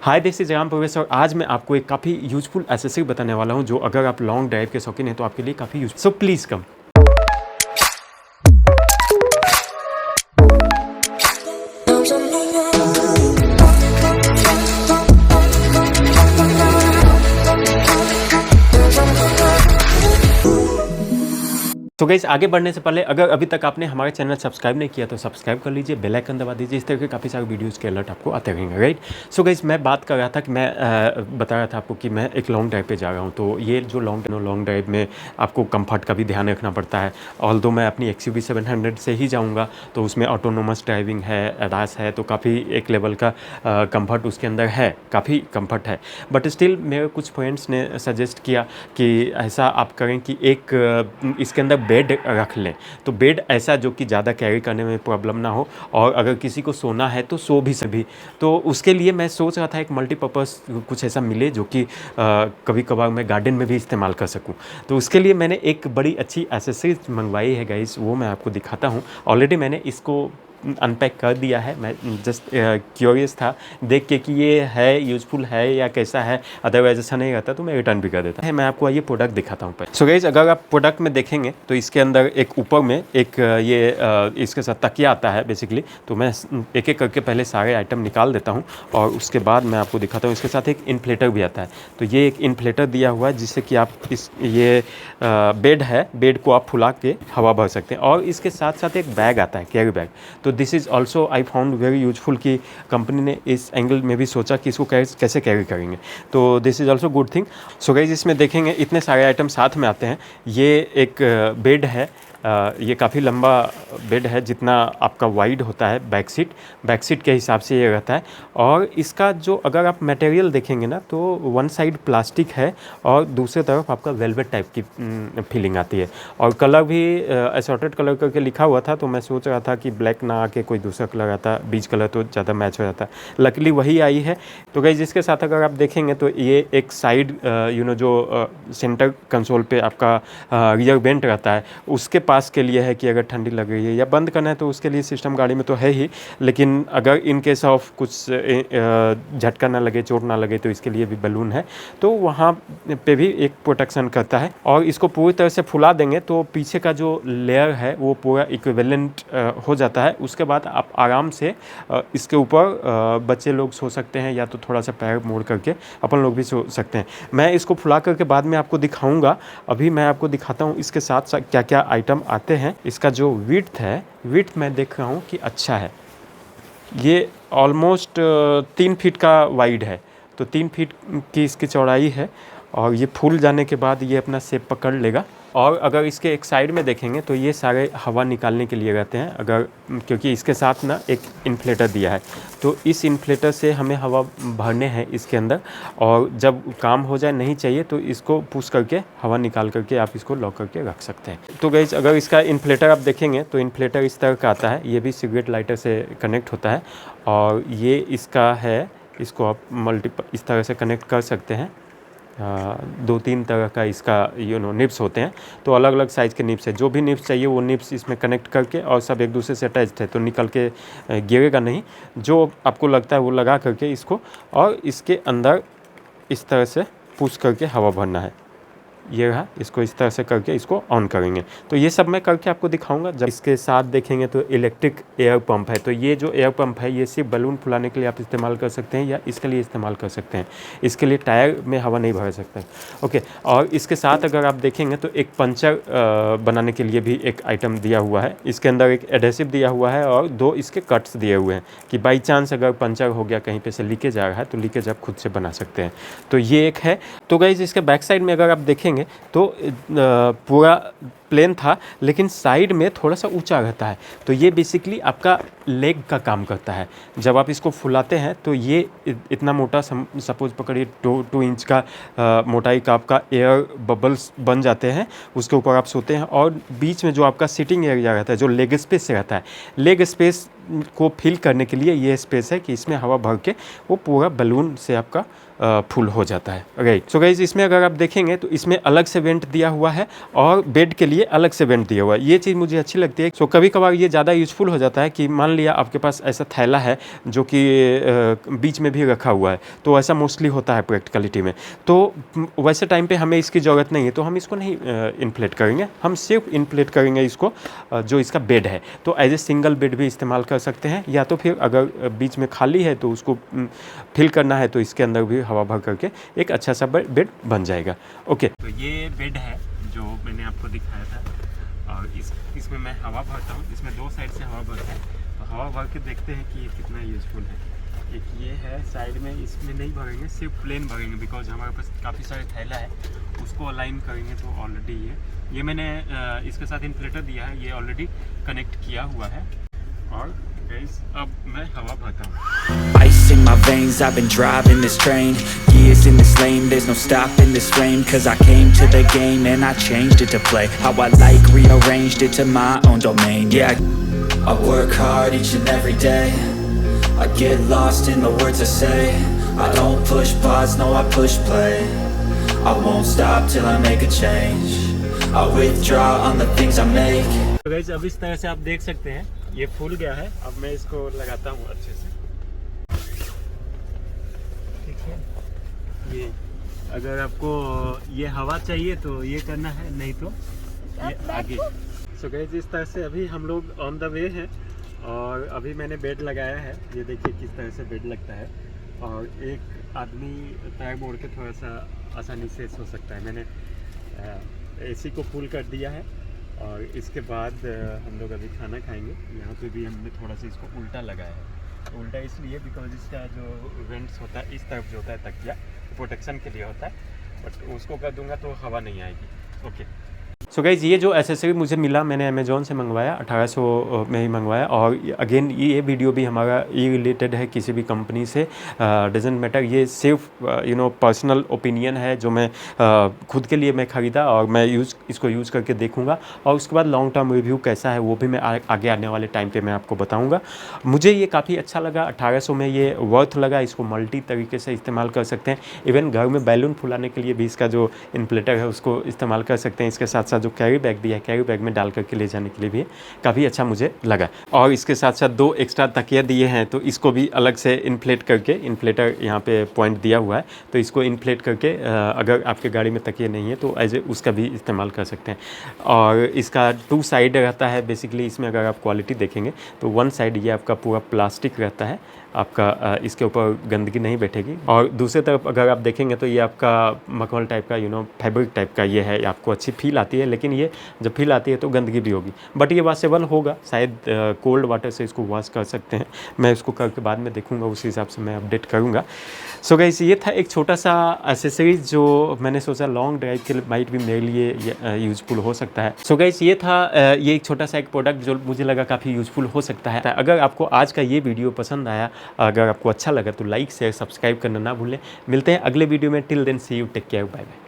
Hi this is Ram प्रवेश और आज मैं आपको एक काफ़ी यूजफुल एसेसरी बताने वाला हूं जो अगर आप लॉन्ग ड्राइव के शौकीन हैं तो आपके लिए काफ़ी यूज सो प्लीज़ कम। तो गाइस आगे बढ़ने से पहले अगर अभी तक आपने हमारे चैनल सब्सक्राइब नहीं किया तो सब्सक्राइब कर लीजिए, बेल आइकन दबा दीजिए। इस तरह के काफ़ी सारे वीडियोज़ के अलर्ट आपको आते रहेंगे, राइट। सो गाइस मैं बात कर रहा था कि मैं बता रहा था आपको कि मैं एक लॉन्ग ड्राइव पे जा रहा हूँ। तो ये जो लॉन्ग ड्राइव में आपको कंफर्ट का भी ध्यान रखना पड़ता है। ऑल्दो मैं अपनी XUV 700 से ही जाऊँगा तो उसमें ऑटोनोमस ड्राइविंग है, ADAS है, तो काफ़ी एक लेवल का कंफर्ट उसके अंदर है, काफ़ी कंफर्ट है। बट स्टिल मेरे कुछ फ्रेंड्स ने सजेस्ट किया कि ऐसा आप करें कि एक इसके अंदर बेड रख लें। तो बेड ऐसा जो कि ज़्यादा कैरी करने में प्रॉब्लम ना हो और अगर किसी को सोना है तो सो भी सभी। तो उसके लिए मैं सोच रहा था एक मल्टीपर्पज़ कुछ ऐसा मिले जो कि कभी कभार मैं गार्डन में भी इस्तेमाल कर सकूं। तो उसके लिए मैंने एक बड़ी अच्छी एसेसरीज मंगवाई है गाइस, वो मैं आपको दिखाता हूं। ऑलरेडी मैंने इसको अनपैक कर दिया है। मैं जस्ट क्यूरियस था देख के कि ये है यूज़फुल है या कैसा है, अदरवाइज ऐसा नहीं रहता तो मैं रिटर्न भी कर देता है। मैं आपको ये प्रोडक्ट दिखाता हूँ। सो गाइस अगर आप प्रोडक्ट में देखेंगे तो इसके अंदर एक ऊपर में एक इसके साथ तकिया आता है बेसिकली। तो मैं एक एक करके पहले सारे आइटम निकाल देता हूँ और उसके बाद मैं आपको दिखाता हूँ। इसके साथ एक इन्फ्लेटर भी आता है। तो ये एक इन्फ्लेटर दिया हुआ है जिससे कि आप ये बेड है, बेड को आप फुला के हवा भर सकते हैं। और इसके साथ साथ एक बैग आता है, कैरी बैग। तो this is also I found very useful कि कंपनी ने इस एंगल में भी सोचा कि इसको कैसे कैरी करेंगे। तो this is also good thing. So guys इसमें देखेंगे इतने सारे आइटम साथ में आते हैं। ये एक बेड है, ये काफ़ी लंबा बेड है जितना आपका वाइड होता है बैक सीट के हिसाब से ये रहता है। और इसका जो अगर आप मटेरियल देखेंगे ना तो वन साइड प्लास्टिक है और दूसरी तरफ आपका वेलवेट टाइप की फीलिंग आती है। और कलर भी असॉर्टेड कलर करके लिखा हुआ था। तो मैं सोच रहा था कि ब्लैक ना आके कोई दूसरा कलर आता, बीच कलर तो ज़्यादा मैच हो जाता। लकीली वही आई है। तो गाइस जिसके साथ अगर आप देखेंगे तो ये एक साइड जो सेंटर कंसोल पे आपका रियर वेंट रहता है उसके पास के लिए है कि अगर ठंडी लग रही है या बंद करना है तो उसके लिए सिस्टम गाड़ी में तो है ही, लेकिन अगर इन केस ऑफ कुछ झटका ना लगे, चोट ना लगे तो इसके लिए भी बलून है। तो वहाँ पे भी एक प्रोटेक्शन करता है। और इसको पूरी तरह से फुला देंगे तो पीछे का जो लेयर है वो पूरा इक्विवेलेंट हो जाता है। उसके बाद आप आराम से इसके ऊपर बच्चे लोग सो सकते हैं या तो थोड़ा सा पैर मोड़ करके अपन लोग भी सो सकते हैं। मैं इसको फुला करके बाद में आपको दिखाऊंगा। अभी मैं आपको दिखाता हूँ इसके साथ क्या क्या आइटम आते हैं। इसका जो विड्थ है, विड्थ मैं देख रहा हूँ कि अच्छा है। ये ऑलमोस्ट 3 फीट का वाइड है। तो 3 फीट की इसकी चौड़ाई है और ये फूल जाने के बाद ये अपना शेप पकड़ लेगा। और अगर इसके एक साइड में देखेंगे तो ये सारे हवा निकालने के लिए रहते हैं, अगर क्योंकि इसके साथ ना एक इन्फ्लेटर दिया है। तो इस इन्फ्लेटर से हमें हवा भरने हैं इसके अंदर और जब काम हो जाए नहीं चाहिए तो इसको पुश करके हवा निकाल करके आप इसको लॉक करके रख सकते हैं। तो गाइस अगर इसका इन्फ्लेटर आप देखेंगे तो इन्फ्लेटर इस तरह का आता है। ये भी सिगरेट लाइटर से कनेक्ट होता है और ये इसका है, इसको आप इस तरह से कनेक्ट कर सकते हैं। 2-3 तरह का इसका निप्स होते हैं। तो अलग अलग साइज़ के निप्स है, जो भी निप्स चाहिए वो निप्स इसमें कनेक्ट करके, और सब एक दूसरे से अटैच्ड है तो निकल के गिरेगा नहीं। जो आपको लगता है वो लगा करके इसको, और इसके अंदर इस तरह से पुश करके हवा भरना है। ये रहा, इसको इस तरह से करके इसको ऑन करेंगे। तो ये सब मैं करके आपको दिखाऊंगा। जब इसके साथ देखेंगे तो इलेक्ट्रिक एयर पंप है। तो ये जो एयर पंप है ये सिर्फ बलून फुलाने के लिए आप इस्तेमाल कर सकते हैं या इसके लिए इस्तेमाल कर सकते हैं। इसके लिए टायर में हवा नहीं भर सकते, ओके। और इसके साथ अगर आप देखेंगे तो एक पंचर बनाने के लिए भी एक आइटम दिया हुआ है। इसके अंदर एक एडेसिव दिया हुआ है और 2 इसके कट्स दिए हुए हैं कि बाई चांस अगर पंचर हो गया, कहीं पे से लीकेज आ रहा है तो लीकेज आप खुद से बना सकते हैं। तो ये एक है। तो गाइस इसके बैक साइड में अगर आप देखेंगे तो पूरा प्लेन था लेकिन साइड में थोड़ा सा ऊंचा रहता है। तो ये बेसिकली आपका लेग का काम करता है। जब आप इसको फुलाते हैं तो ये इतना मोटा, सपोज पकड़िए 2 इंच का मोटाई का आपका एयर बबल्स बन जाते हैं। उसके ऊपर आप सोते हैं और बीच में जो आपका सिटिंग एरिया रहता है, जो लेग स्पेस रहता है, लेग स्पेस को फिल करने के लिए ये स्पेस है कि इसमें हवा भर के वो पूरा बलून से आपका फुल हो जाता है, राइट। सो गाइज इसमें अगर आप देखेंगे तो इसमें अलग से वेंट दिया हुआ है और बेड के लिए अलग से वेंट दिया हुआ है। ये चीज़ मुझे अच्छी लगती है। सो कभी कभार ये ज़्यादा यूज़फुल हो जाता है कि मान लिया आपके पास ऐसा थैला है जो कि बीच में भी रखा हुआ है, तो ऐसा मोस्टली होता है प्रैक्टिकलिटी में। तो वैसे टाइम पे हमें इसकी ज़रूरत नहीं है, तो हम इसको नहीं इन्फ्लेट करेंगे, हम सिर्फ इन्फ्लेट करेंगे इसको जो इसका बेड है। तो एज ए सिंगल बेड भी इस्तेमाल कर सकते हैं, या तो फिर अगर बीच में खाली है तो उसको फिल करना है तो इसके अंदर भी हवा भर करके एक अच्छा सा बेड बन जाएगा। ओके, तो ये बेड है जो मैंने आपको दिखाया था, और इसमें मैं हवा भरता हूँ। इसमें 2 साइड से हवा भरता है, तो हवा भर के देखते हैं कि ये कितना यूज़फुल है। एक ये है साइड में, इसमें नहीं भरेंगे, सिर्फ प्लेन भरेंगे, बिकॉज हमारे पास काफ़ी सारे थैला है, उसको अलाइन करेंगे। तो ऑलरेडी ये मैंने इसके साथ इन्फ्लेटर दिया है, ये ऑलरेडी कनेक्ट किया हुआ है। और गाइस अब मैं हवा भरता हूँ। Ice in my veins, I've been driving this train. Years in this lane, there's no stopping this flame. Cause I came to the game and I changed it to play how I like, rearranged it to my own domain. Yeah, I work hard each and every day. I get lost in the words I say. I don't push pause, no I push play. I won't stop till I make a change. I withdraw on the things I make. तो guys अब इस तरह से आप देख सकते हैं ये फूल गया है। अब मैं इसको लगाता हूँ अच्छे से, ठीक है। ये अगर आपको ये हवा चाहिए तो ये करना है, नहीं तो ये आगे। सो गाइस इस तरह से अभी हम लोग ऑन द वे हैं, और अभी मैंने बेड लगाया है। ये देखिए किस तरह से बेड लगता है, और एक आदमी पैर मोड़ के थोड़ा सा आसानी से सो सकता है। मैंने एसी को फुल कर दिया है, और इसके बाद हम लोग अभी खाना खाएंगे। यहाँ पे भी हमने थोड़ा सा इसको उल्टा लगाया है। उल्टा इसलिए बिकॉज इसका जो वेंट्स होता है इस तरफ जो होता है तकिया, प्रोटेक्शन के लिए होता है, बट उसको कर दूंगा तो हवा नहीं आएगी। ओके, सो गाइज़ ये जो एसेसरी मुझे मिला मैंने अमेज़ॉन से मंगवाया, 1800 में ही मंगवाया। और अगेन ये वीडियो भी हमारा ये रिलेटेड है किसी भी कंपनी से, डजेंट मैटर। ये सिर्फ पर्सनल ओपिनियन है जो मैं खुद के लिए मैं ख़रीदा, और मैं इसको यूज़ करके देखूंगा, और उसके बाद लॉन्ग टर्म रिव्यू कैसा है वो भी मैं आगे आने वाले टाइम पे मैं आपको बताऊंगा। मुझे ये काफ़ी अच्छा लगा, 1800 में ये वर्थ लगा। इसको मल्टी तरीके से इस्तेमाल कर सकते हैं, इवन घर में बैलून फुलाने के लिए भी इसका जो इन्फ्लेटर है उसको इस्तेमाल कर सकते हैं। इसके साथ साथ जो कैरी बैग दिया है, कैरी बैग में डाल करके ले जाने के लिए भी काफ़ी अच्छा मुझे लगा। और इसके साथ साथ 2 एक्स्ट्रा तकिया दिए हैं, तो इसको भी अलग से इन्फ्लेट करके, इन्फ्लेटर यहाँ पे पॉइंट दिया हुआ है, तो इसको इन्फ्लेट करके अगर आपके गाड़ी में तकिए नहीं है तो एज ए उसका भी इस्तेमाल कर सकते हैं। और इसका 2 साइड रहता है बेसिकली। इसमें अगर आप क्वालिटी देखेंगे तो 1 साइड ये आपका पूरा प्लास्टिक रहता है, आपका इसके ऊपर गंदगी नहीं बैठेगी, और दूसरी तरफ अगर आप देखेंगे तो ये आपका मखमल टाइप का फैब्रिक टाइप का ये है। आपको अच्छी फील आती है, लेकिन ये जब फील आती है तो गंदगी भी होगी, बट ये वॉशेबल होगा। शायद कोल्ड वाटर से इसको वॉश कर सकते हैं। मैं इसको करके बाद में देखूंगा, उस हिसाब से मैं अपडेट करूंगा। सो गाइस ये था एक छोटा सा एसेसरीज जो मैंने सोचा लॉन्ग ड्राइव के लिए माइट भी मेरे लिए यूज़फुल हो सकता है। सो गाइस ये था ये एक छोटा सा एक प्रोडक्ट जो मुझे लगा काफ़ी यूज़फुल हो सकता है। अगर आपको आज का ये वीडियो पसंद आया, अगर आपको अच्छा लगा तो लाइक शेयर सब्सक्राइब करना ना भूलें। मिलते हैं अगले वीडियो में। Till then see you, take care, bye bye.